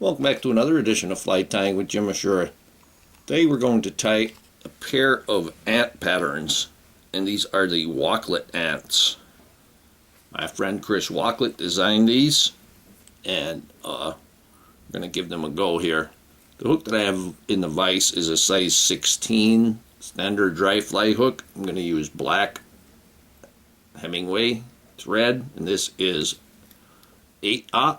Welcome back to another edition of Fly Tying with Jim Misiura. Today we're going to tie a pair of ant patterns, and these are the Walklet ants. My friend Chris Walklet designed these, and we're going to give them a go here. The hook that I have in the vise is a size 16 Std Dry fly hook. I'm going to use black Hemingway thread, and this is 8/0.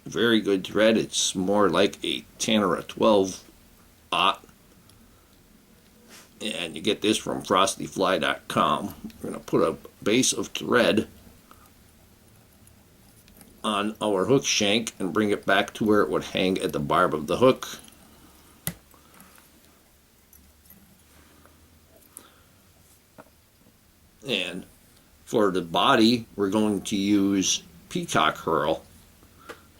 Very good thread. It's more like a 10 or a 12/0. And you get this from frostyfly.com. We're going to put a base of thread on our hook shank and bring it back to where it would hang at the barb of the hook. And for the body, we're going to use Peacock Herl.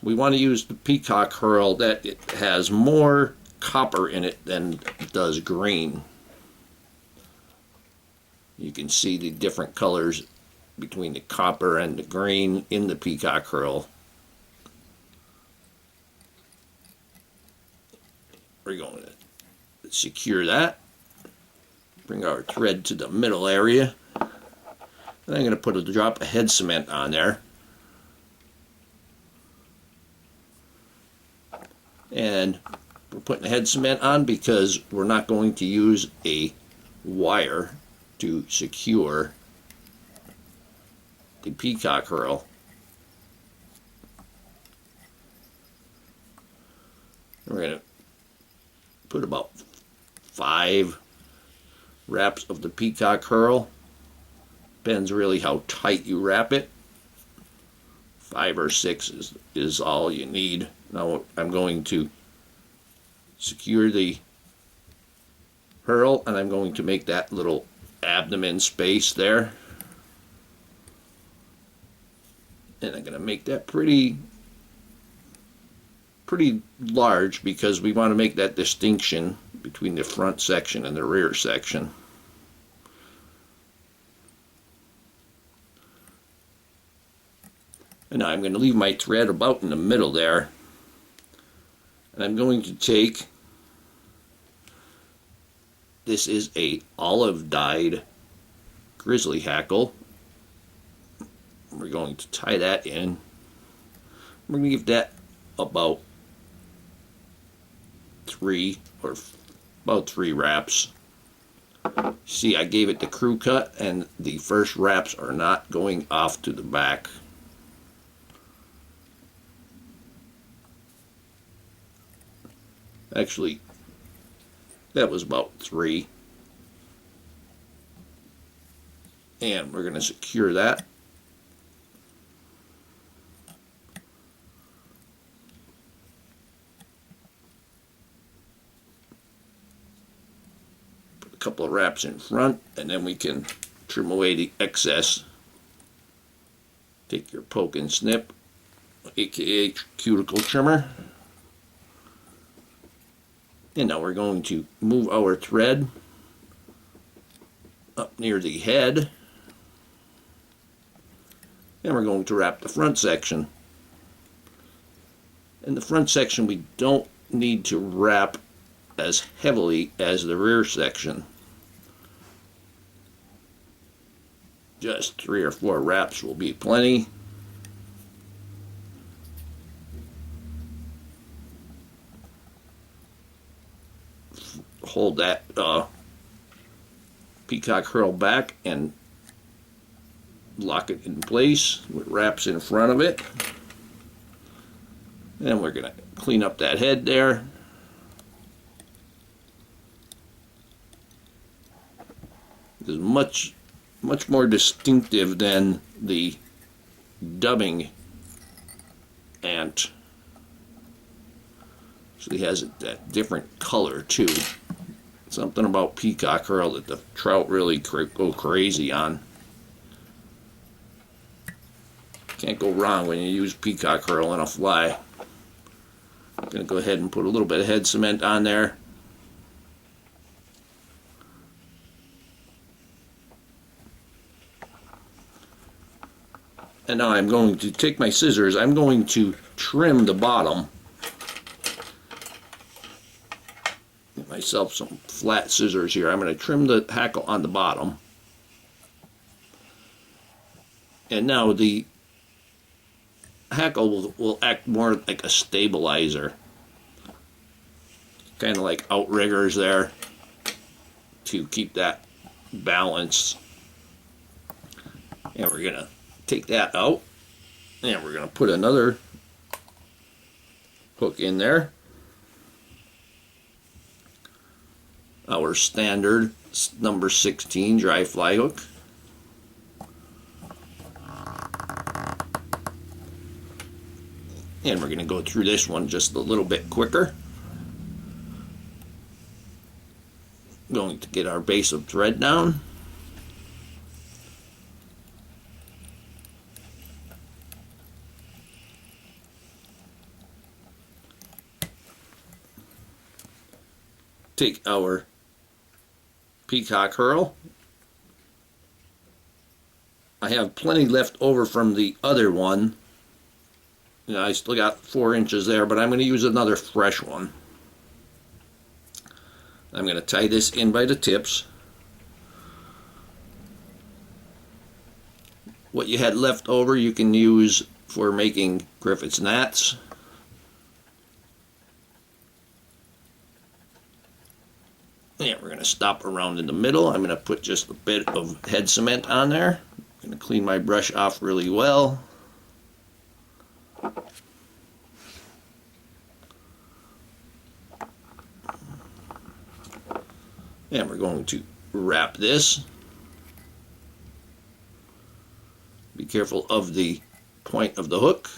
We want to use the Peacock Herl that it has more copper in it than it does green. You can see the different colors between the copper and the green in the Peacock Herl. We're going to secure that. Bring our thread to the middle area. And I'm going to put a drop of head cement on there. And we're putting the head cement on because we're not going to use a wire to secure the Peacock Herl. We're going to put about 5 wraps of the Peacock Herl. Depends really how tight you wrap it. 5 or 6 is all you need. Now I'm going to secure the Herl, and I'm going to make that little abdomen space there. And I'm going to make that pretty large because we want to make that distinction between the front section and the rear section. And now I'm going to leave my thread about in the middle there. And I'm going to take, this is a olive dyed Grizzly hackle. We're going to tie that in. We're going to give that about 3 wraps. See, I gave it the crew cut, and the first wraps are not going off to the back. Actually, that was about 3. And we're going to secure that. Put a couple of wraps in front, and then we can trim away the excess. Take your poke and snip, aka cuticle trimmer. And now we're going to move our thread up near the head. And we're going to wrap the front section. In the front section, we don't need to wrap as heavily as the rear section. Just 3 or 4 wraps will be plenty. Hold that Peacock Herl back and lock it in place with wraps in front of it. And we're going to clean up that head there. It's much more distinctive than the dubbing ant. So he has that different color too. Something about Peacock Herl that the trout really go crazy on. Can't go wrong when you use Peacock Herl on a fly. I'm going to go ahead and put a little bit of head cement on there. And now I'm going to take my scissors, I'm going to trim the bottom myself some flat scissors here. I'm going to trim the hackle on the bottom. And now the hackle will act more like a stabilizer. Kind of like outriggers there to keep that balance. And we're going to take that out. And we're going to put another hook in there. Our standard number 16 dry fly hook. And we're going to go through this one just a little bit quicker. Going to get our base of thread down. Take our Peacock Herl. I have plenty left over from the other one. You know, I still got 4 inches there, but I'm going to use another fresh one. I'm going to tie this in by the tips. What you had left over you can use for making Griffith's gnats. And we're going to stop around in the middle. I'm going to put just a bit of head cement on there. I'm going to clean my brush off really well. And we're going to wrap this. Be careful of the point of the hook.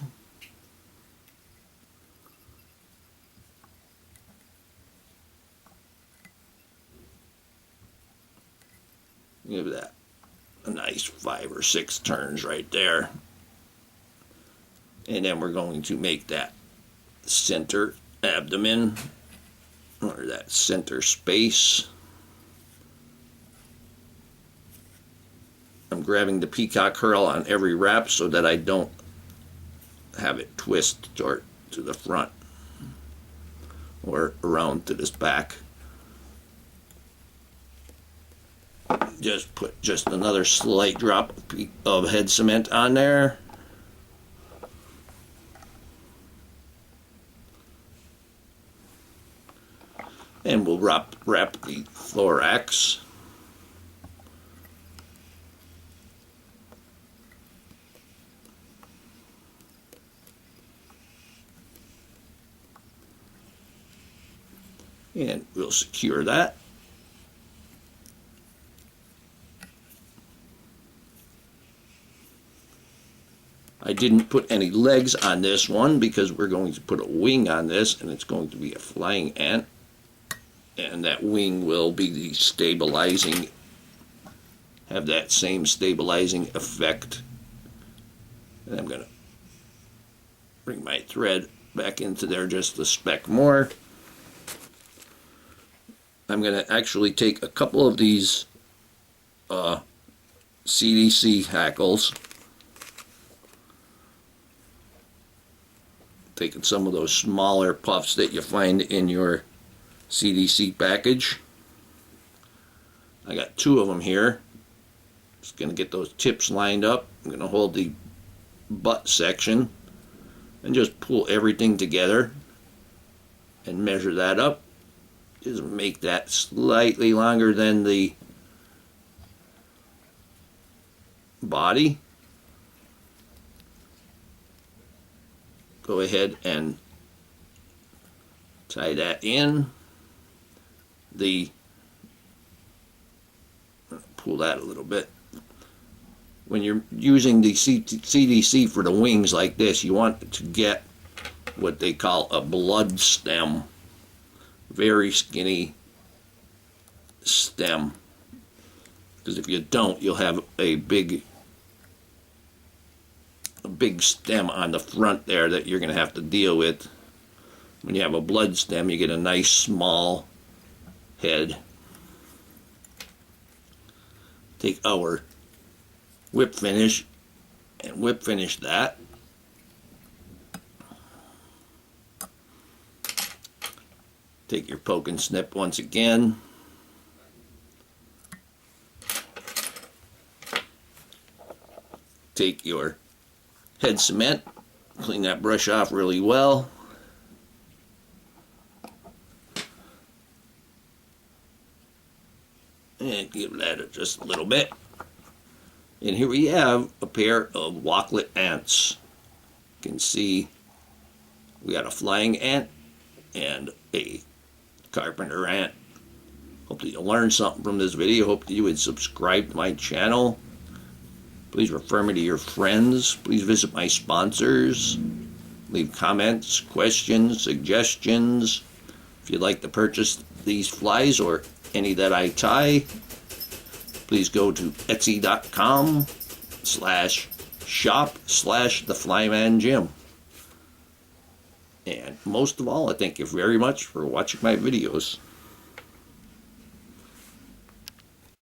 Give that a nice 5 or 6 turns right there. And then we're going to make that center abdomen, or that center space. I'm grabbing the Peacock Herl on every wrap so that I don't have it twist to the front or around to this back. Just put just another slight drop of head cement on there. And we'll wrap the thorax. And we'll secure that. I didn't put any legs on this one because we're going to put a wing on this, and it's going to be a flying ant. And that wing will be the stabilizing, have that same stabilizing effect. And I'm going to bring my thread back into there just a speck more. I'm going to actually take a couple of these CDC hackles, taking some of those smaller puffs that you find in your CDC package. I got 2 of them here. Just going to get those tips lined up. I'm going to hold the butt section and just pull everything together and measure that up. Just make that slightly longer than the body. Go ahead and tie that in. Pull that a little bit. When you're using the CDC for the wings like this, you want to get what they call a blood stem. Very skinny stem. Because if you don't, you'll have a big stem on the front there that you're going to have to deal with. When you have a blood stem, you get a nice small head. Take our whip finish and whip finish that. Take your poke and snip once again. Take your head cement, clean that brush off really well. And give that just a little bit. And here we have a pair of Walklet ants. You can see we got a flying ant and a carpenter ant. Hope that you learned something from this video. Hope that you would subscribe to my channel. Please refer me to your friends. Please visit my sponsors. Leave comments, questions, suggestions. If you'd like to purchase these flies or any that I tie, please go to etsy.com/shop/theflymanjim. And most of all, I thank you very much for watching my videos.